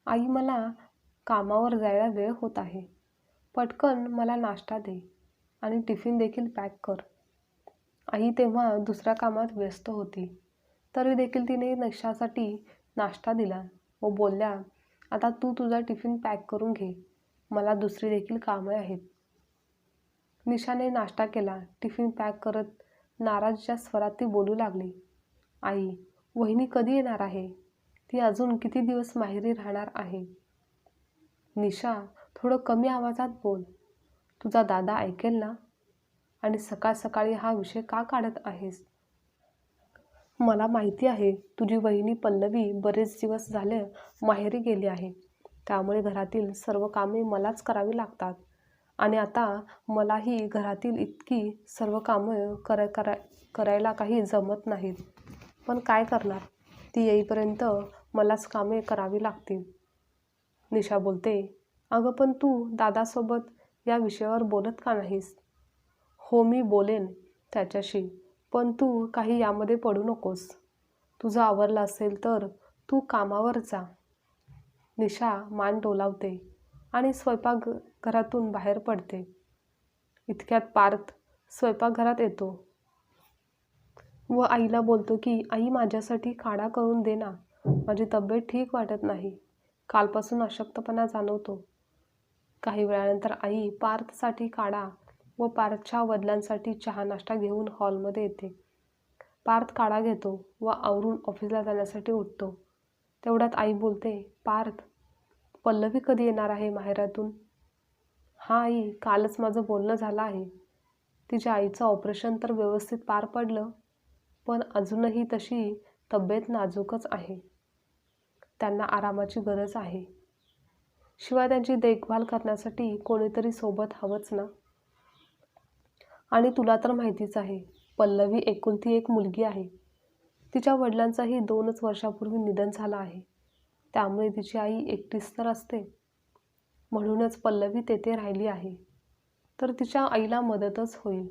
आई, मला कामावर जायला वेळ होत आहे. पटकन मला नाश्ता दे आणि टिफिन देखील पॅक कर. आई तेव्हा दुसऱ्या कामात व्यस्त होती. तरी देखील तिने निशासाठी नाश्ता दिला व बोलल्या, आता तू तुझा टिफिन पॅक करून घे. मला दुसरी देखील कामे आहेत. निशाने नाश्ता केला. टिफिन पॅक करत नाराजीच्या स्वरात ती बोलू लागली, आई, वहिनी कधी येणार आहे? ती अजून किती दिवस माहेरी राहणार आहे? निशा, थोडं कमी आवाजात बोल. तुझा दादा ऐकेल ना? आणि सकाळ सकाळी हा विषय का काढत आहेस? मला माहिती आहे तुझी वहिनी पल्लवी बरेच दिवस झाले माहेरी गेली आहे. त्यामुळे घरातील सर्व कामे मलाच करावी लागतात आणि आता मलाही घरातील इतकी सर्व कामं करायला काही जमत नाहीत. पण काय करणार, ती येईपर्यंत मलाच कामे करावी लागतील. निशा बोलते, अगं पण तू दादासोबत या विषयावर बोलत का नाहीस? हो, मी बोलेन त्याच्याशी, पण तू काही यामध्ये पडू नकोस. तुझं आवरलं असेल तर तू कामावर जा. निशा मान डोलावते आणि स्वयंपाकघरातून बाहेर पडते. इतक्यात पार्थ स्वयंपाकघरात येतो व आईला बोलतो की आई, माझ्यासाठी काढा करून दे ना. माझी तब्येत ठीक वाटत नाही. कालपासून अशक्तपणा जाणवतो. काही वेळानंतर आई पार्थसाठी काढा व पार्थच्या वडिलांसाठी चहा नाश्ता घेऊन हॉलमध्ये येते. पार्थ काढा घेतो व आवरून ऑफिसला जाण्यासाठी उठतो. तेवढ्यात आई बोलते, पार्थ, पल्लवी कधी येणार आहे माहेरातून? हा आई, कालच माझं बोलणं झालं आहे. तिच्या आईचं ऑपरेशन तर व्यवस्थित पार पडलं, पण अजूनही तशी तब्येत नाजूकच आहे. त्यांना आरामाची गरज आहे. शिवाय त्यांची देखभाल करण्यासाठी कोणीतरी सोबत हवंच ना. आणि तुला तर माहितीच आहे, पल्लवी एकुलती एक मुलगी आहे. तिच्या वडिलांचंही 2च वर्षापूर्वी निधन झालं आहे. त्यामुळे तिची आई एकटीच तर असते. म्हणूनच पल्लवी तेथे राहिली आहे. तर तिच्या आईला मदतच होईल.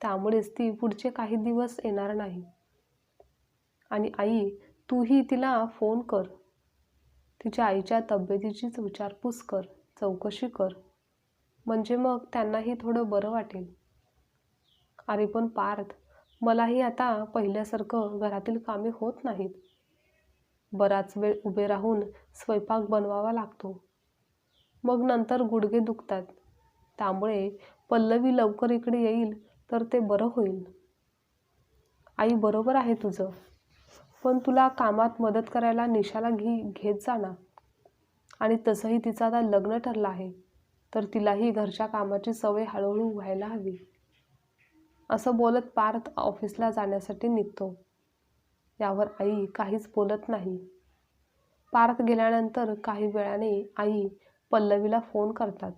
त्यामुळेच ती पुढचे काही दिवस येणार नाही. आणि आई, तूही तिला फोन कर. तिच्या आईच्या तब्येतीचीच विचारपूस कर, चौकशी कर. म्हणजे मग त्यांनाही थोडं बरं वाटेल. अरे पण पार्थ, मलाही आता पहिल्यासारखं घरातील कामे होत नाहीत. बराच वेळ उभे राहून स्वयंपाक बनवावा लागतो. मग नंतर गुडघे दुखतात. त्यामुळे पल्लवी लवकर इकडे येईल तर ते बरं होईल. आई, बरोबर आहे तुझं, पण तुला कामात मदत करायला निशाला घेत जा ना. आणि तसंही तिचं आता लग्न ठरलं आहे, तर तिलाही घरच्या कामाची सवय हळूहळू व्हायला हवी. असं बोलत पार्थ ऑफिसला जाण्यासाठी निघतो. यावर आई काहीच बोलत नाही. पार्थ गेल्यानंतर काही वेळाने आई पल्लवीला फोन करतात.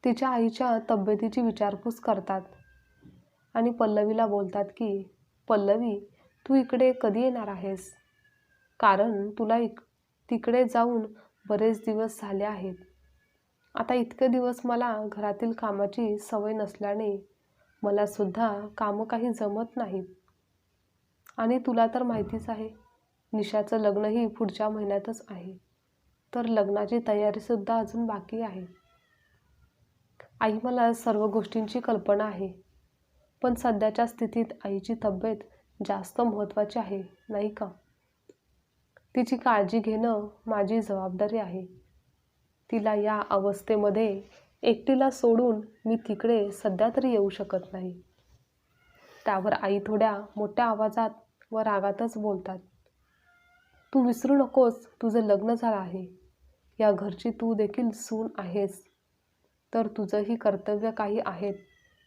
तिच्या आईच्या तब्येतीची विचारपूस करतात आणि पल्लवीला बोलतात की पल्लवी, तू इकडे कधी येणार आहेस? कारण तुला तिकडे जाऊन बरेच दिवस झाले आहेत. आता इतके दिवस मला घरातील कामाची सवय नसल्याने मला सुद्धा कामं काही जमत नाहीत. आणि तुला तर माहितीच आहे, निशाचं लग्नही पुढच्या महिन्यातच आहे. तर लग्नाची तयारीसुद्धा अजून बाकी आहे. आई, मला सर्व गोष्टींची कल्पना आहे, पण सध्याच्या स्थितीत आईची तब्येत जास्त महत्त्वाची आहे, नाही का? तिची काळजी घेणं माझी जबाबदारी आहे. तिला या अवस्थेमध्ये एकटीला सोडून मी तिकडे सध्या तरी येऊ शकत नाही. त्यावर आई थोड्या मोठ्या आवाजात व रागातच बोलतात. तू विसरू नकोस, तुझं लग्न झालं आहे. या घरची तू देखील सून आहेस. तर तुझंही कर्तव्य काही आहेत,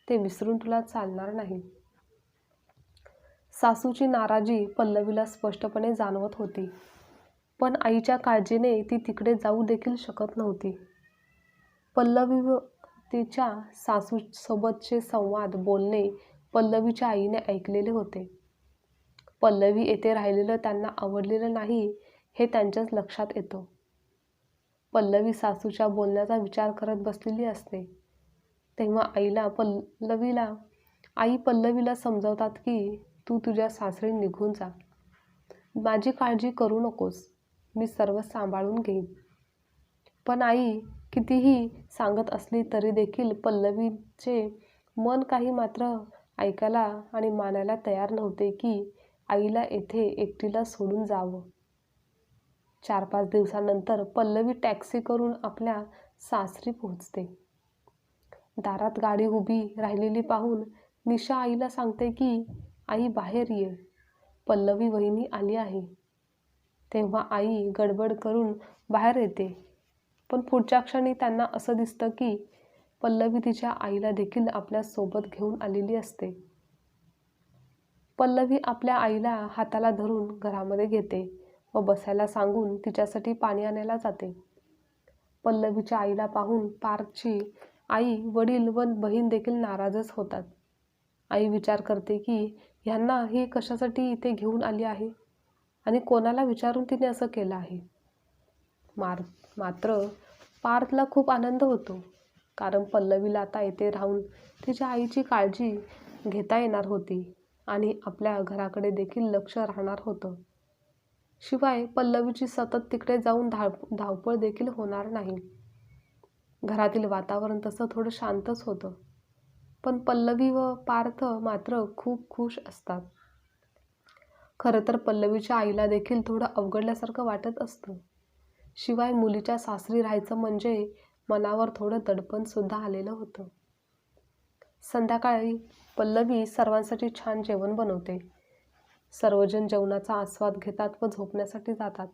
ते विसरून तुला चालणार नाही. सासूची नाराजी पल्लवीला स्पष्टपणे जाणवत होती, पण आईच्या काळजीने ती तिकडे जाऊ देखील शकत नव्हती. पल्लवी व तिच्या सासूसोबतचे संवाद, बोलणे पल्लवीच्या आईने ऐकलेले होते. पल्लवी येथे राहिलेलं त्यांना आवडलेलं नाही हे त्यांच्याच लक्षात येतं. पल्लवी सासूच्या बोलण्याचा विचार करत बसलेली असते. तेव्हा आई पल्लवीला समजावतात की तू तुझ्या सासरी निघून जा. माझी काळजी करू नकोस. मी सर्व सांभाळून घेईन. पण आई कितीही सांगत असली तरी देखील पल्लवीचे मन काही मात्र ऐकायला आणि मानायला तयार नव्हते की आईला येथे एकटीला सोडून जावं. 4-5 दिवसानंतर पल्लवी टॅक्सी करून आपल्या सासरी पोहोचते. दारात गाडी उभी राहिलेली पाहून निशा आईला सांगते की आई बाहेर ये, पल्लवी वहिनी आली आहे. तेव्हा आई गडबड करून बाहेर येते. पण पुढच्या क्षणी त्यांना असं दिसतं की पल्लवी तिच्या आईला देखील आपल्या सोबत घेऊन आलेली असते. पल्लवी आपल्या आईला हाताला धरून घरामध्ये घेते व बसायला सांगून तिच्यासाठी पाणी आणायला जाते. पल्लवीच्या आईला पाहून पार्थची आई, वडील व बहीण देखील नाराजच होतात. आई विचार करते की ह्यांना ही कशासाठी इथे घेऊन आली आहे आणि कोणाला विचारून तिने असं केलं आहे. मात्र पार्थला खूप आनंद होतो, कारण पल्लवीला आता येथे राहून तिच्या आईची काळजी घेता येणार होती आणि आपल्या घराकडे देखील लक्ष राहणार होतं. शिवाय पल्लवीची सतत तिकडे जाऊन धावपळ देखील होणार नाही. घरातील वातावरण तसं थोडं शांतच होतं. पण पल्लवी व पार्थ मात्र खूप खुश असतात. खरं तर पल्लवीच्या आईला देखील थोडं अवघडल्यासारखं वाटत असतं. शिवाय मुलीच्या सासरी राहायचं म्हणजे मनावर थोडं दडपण सुद्धा आलेलं होतं. संध्याकाळी पल्लवी सर्वांसाठी छान जेवण बनवते. सर्वजण जेवणाचा आस्वाद घेतात व झोपण्यासाठी जातात.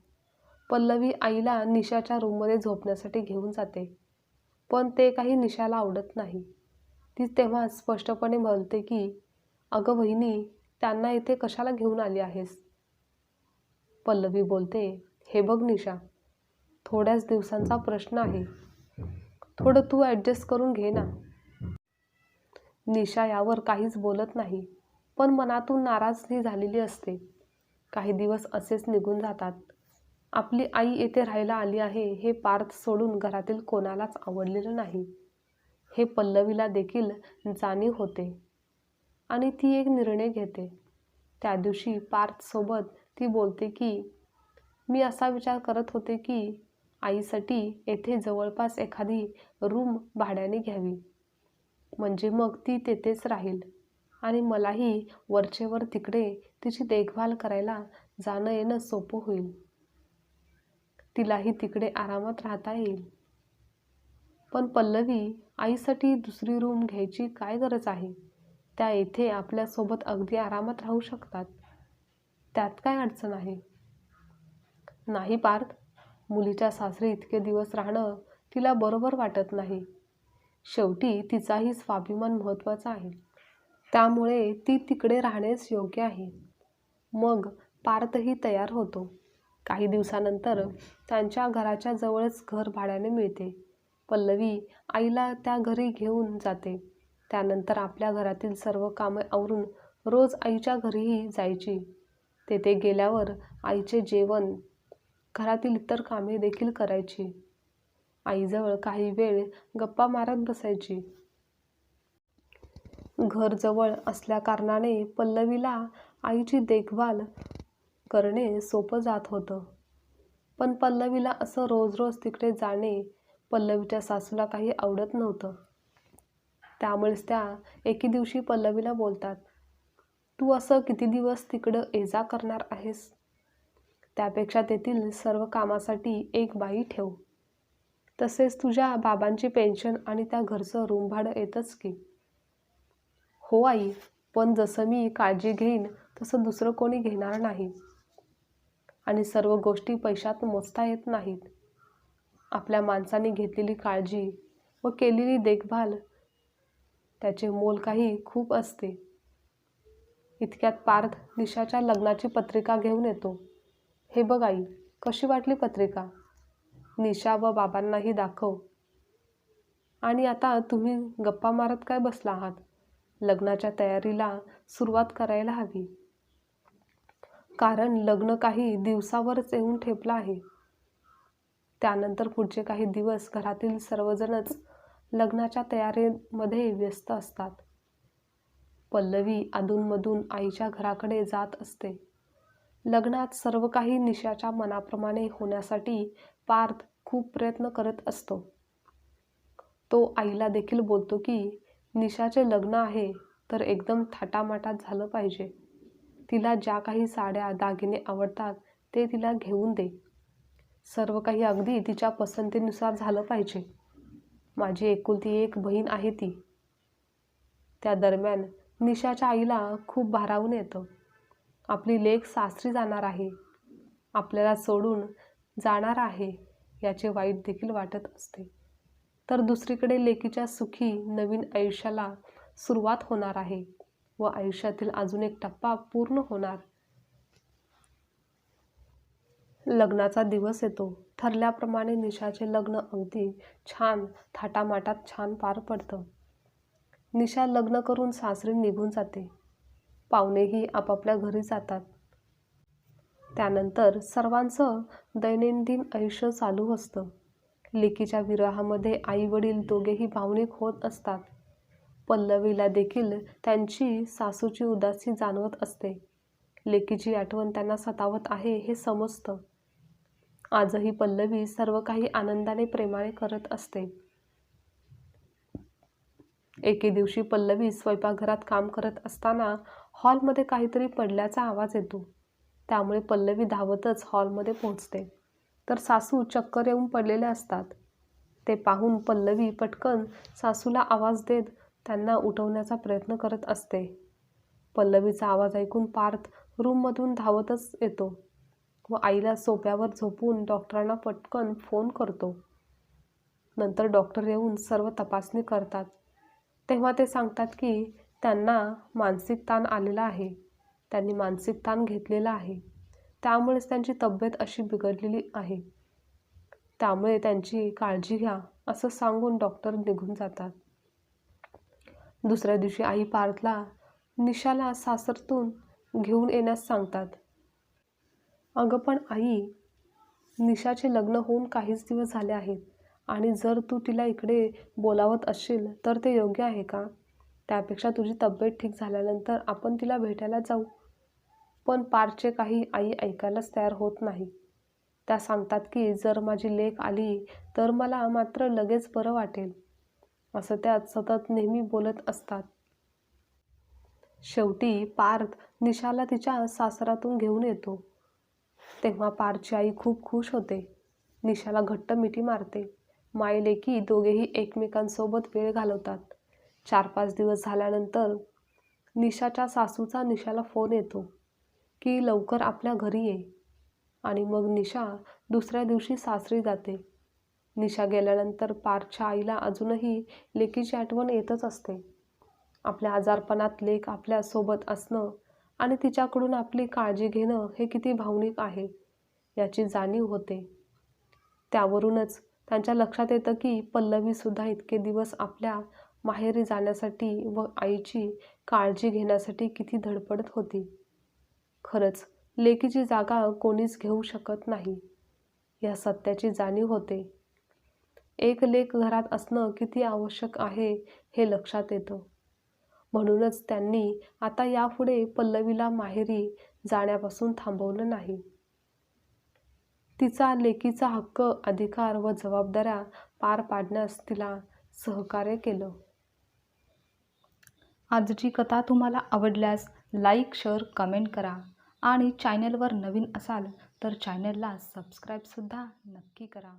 पल्लवी आईला निशाच्या रूममध्ये झोपण्यासाठी घेऊन जाते, पण ते काही निशाला आवडत नाही. ती तेव्हा स्पष्टपणे बोलते की अगं वहिनी, त्यांना इथे कशाला घेऊन आली आहेस? पल्लवी बोलते, हे बघ निशा, थोड्याच दिवसांचा प्रश्न आहे, थोडं तू ॲडजस्ट करून घे ना. निशा यावर काहीच बोलत नाही, पण मनातून नाराजही झालेली असते. काही दिवस असेच निघून जातात. आपली आई येथे राहायला आली आहे हे पार्थ सोडून घरातील कोणालाच आवडलेलं नाही हे पल्लवीला देखील जाणीव होते आणि ती एक निर्णय घेते. त्या दिवशी पार्थसोबत ती बोलते की मी असा विचार करत होते की आईसाठी येथे जवळपास एखादी रूम भाड्याने घ्यावी, म्हणजे मग ती तेथेच राहील आणि मलाही वरचेवर तिकडे तिची देखभाल करायला जाणं येणं सोपं होईल. तिलाही तिकडे आरामात राहता येईल. पण पल्लवी, आईसाठी दुसरी रूम घ्यायची काय गरज आहे? त्या येथे आपल्यासोबत अगदी आरामात राहू शकतात. त्यात काय अडचण आहे? नाही पार्थ, मुलीच्या सासरी इतके दिवस राहणं तिला बरोबर वाटत नाही. शेवटी तिचाही स्वाभिमान महत्त्वाचा आहे. त्यामुळे ती तिकडे राहणेच योग्य आहे. मग पार्थही तयार होतो. काही दिवसानंतर त्यांच्या घराच्या जवळच घर भाड्याने मिळते. पल्लवी आईला त्या घरी घेऊन जाते. त्यानंतर आपल्या घरातील सर्व कामे आवरून रोज आईच्या घरीही जायची. तेथे गेल्यावर आईचे जेवण, घरातील इतर कामे देखील करायची. आईजवळ काही वेळ गप्पा मारत बसायची. घर जवळ असल्याकारणाने पल्लवीला आईची देखभाल करणे सोपं जात होतं. पण पल्लवीला असं रोज रोज तिकडे जाणे पल्लवीच्या सासूला काही आवडत नव्हतं. त्यामुळेच त्या एके दिवशी पल्लवीला बोलतात, तू असं किती दिवस तिकडं ये-जा करणार आहेस? त्यापेक्षा तेथील सर्व कामासाठी एक बाई ठेव. तसेच तुझ्या बाबांची पेन्शन आणि त्या घरचं रूम भाडं येतंच की. हो आई, पण जसं मी काळजी घेईन तसं दुसरं कोणी घेणार नाही आणि सर्व गोष्टी पैशात मोजता येत नाहीत. आपल्या माणसाने घेतलेली काळजी व केलेली देखभाल, त्याचे मोल काही खूप असते. इतक्यात पार्थ निशाच्या लग्नाची पत्रिका घेऊन येतो. हे बघ आई, कशी वाटली पत्रिका? निशा व बाबांनाही दाखव. आणि आता तुम्ही गप्पा मारत काय बसला आहात? लग्नाच्या तयारीला सुरुवात करायला हवी, कारण लग्न काही दिवसावरच येऊन ठेपलं आहे. त्यानंतर पुढचे काही दिवस घरातील सर्वजणच लग्नाच्या तयारीमध्ये व्यस्त असतात. पल्लवी अधूनमधून आईच्या घराकडे जात असते. लग्नात सर्व काही निशाच्या मनाप्रमाणे होण्यासाठी पार्थ खूप प्रयत्न करत असतो. तो आईला देखील बोलतो की निशाचे लग्न आहे तर एकदम थाटामाटात झालं पाहिजे. तिला ज्या काही साड्या दागिने आवडतात ते तिला घेऊन दे. सर्व काही अगदी तिच्या पसंतीनुसार झालं पाहिजे. माझी एकुलती एक बहीण आहे ती. त्या दरम्यान निशाच्या आईला खूप भारावून येतं. आपली लेक सासरी जाणार आहे, आपल्याला सोडून जाणार आहे याचे वाईट देखील वाटत असते. तर दुसरीकडे लेकीच्या सुखी नवीन आयुष्याला सुरुवात होणार आहे व आयुष्यातील अजून एक टप्पा पूर्ण होणार. लग्नाचा दिवस येतो. ठरल्याप्रमाणे निशाचे लग्न अगदी छान थाटामाटात छान पार पडतं. निशा लग्न करून सासरी निघून जाते. पाहुणेही आपापल्या घरी जातात. त्यानंतर सर्वांचं दैनंदिन आयुष्य चालू असतं. लेकीच्या विवाहामध्ये आई वडील दोघेही भावनिक होत असतात. पल्लवीला देखील त्यांची सासूची उदासी जाणवत असते. लेकीची आठवण त्यांना सतावत आहे हे समजतं. आजही पल्लवी सर्व काही आनंदाने प्रेमाने करत असते. एके दिवशी पल्लवी स्वयंपाकघरात काम करत असताना हॉलमध्ये काहीतरी पडल्याचा आवाज येतो. त्यामुळे पल्लवी धावतच हॉलमध्ये पोहोचते. तर सासू चक्कर येऊन पडलेले असतात. ते पाहून पल्लवी पटकन सासूला आवाज देत त्यांना उठवण्याचा प्रयत्न करत असते. पल्लवीचा आवाज ऐकून पार्थ रूममधून धावतच येतो व आईला सोफ्यावर झोपवून डॉक्टरांना पटकन फोन करतो. नंतर डॉक्टर येऊन सर्व तपासणी करतात. तेव्हा ते सांगतात की त्यांना मानसिक ताण आलेला आहे. त्यांनी मानसिक ताण घेतलेला आहे. त्यामुळेच त्यांची तब्येत अशी बिघडलेली आहे. त्यामुळे त्यांची काळजी घ्या असं सांगून डॉक्टर निघून जातात. दुसऱ्या दिवशी आई पार्थला निशाला सासरतून घेऊन येण्यास सांगतात. अगं पण आई, निशाचे लग्न होऊन काहीच दिवस झाले आहेत आणि जर तू तिला इकडे बोलावत असशील तर ते योग्य आहे का? त्यापेक्षा तुझी तब्येत ठीक झाल्यानंतर आपण तिला भेटायला जाऊ. पण पार्थचे काही आई ऐकायलाच तयार होत नाही. त्या सांगतात की जर माझी लेक आली तर मला मात्र लगेच बरं वाटेल, असं त्या सतत नेहमी बोलत असतात. शेवटी पार्थ निशाला तिच्या सासरातून घेऊन येतो. तेव्हा पार्थची आई खूप खुश होते. निशाला घट्ट मिठी मारते. मायलेकी दोघेही एकमेकांसोबत वेळ घालवतात. 4-5 दिवस झाल्यानंतर निशाच्या सासूचा निशाला फोन येतो की लवकर आपल्या घरी ये. आणि मग निशा दुसऱ्या दिवशी सासरी जाते. निशा गेल्यानंतर पार्थच्या आईला अजूनही लेकीची आठवण येतच असते. आपल्या आजारपणात लेक आपल्या सोबत असणं आणि तिच्याकडून आपली काळजी घेणं हे किती भावनिक आहे याची जाणीव होते. त्यावरूनच त्यांच्या लक्षात येतं की पल्लवीसुद्धा इतके दिवस आपल्या माहेरी जाण्यासाठी व आईची काळजी घेण्यासाठी किती धडपडत होती. खरंच लेकीची जागा कोणीच घेऊ शकत नाही या सत्याची जाणीव होते. एक लेक घरात असणं किती आवश्यक आहे हे लक्षात येतं. म्हणूनच त्यांनी आता यापुढे पल्लवीला माहेरी जाण्यापासून थांबवलं नाही. तिचा लेकीचा हक्क, अधिकार व जबाबदाऱ्या पार पाडण्यास तिला सहकार्य केलं. आजची कथा तुम्हाला आवडल्यास लाईक, शेअर, कमेंट करा आणि चॅनलवर नवीन असाल तर चॅनलला सबस्क्राईबसुद्धा नक्की करा.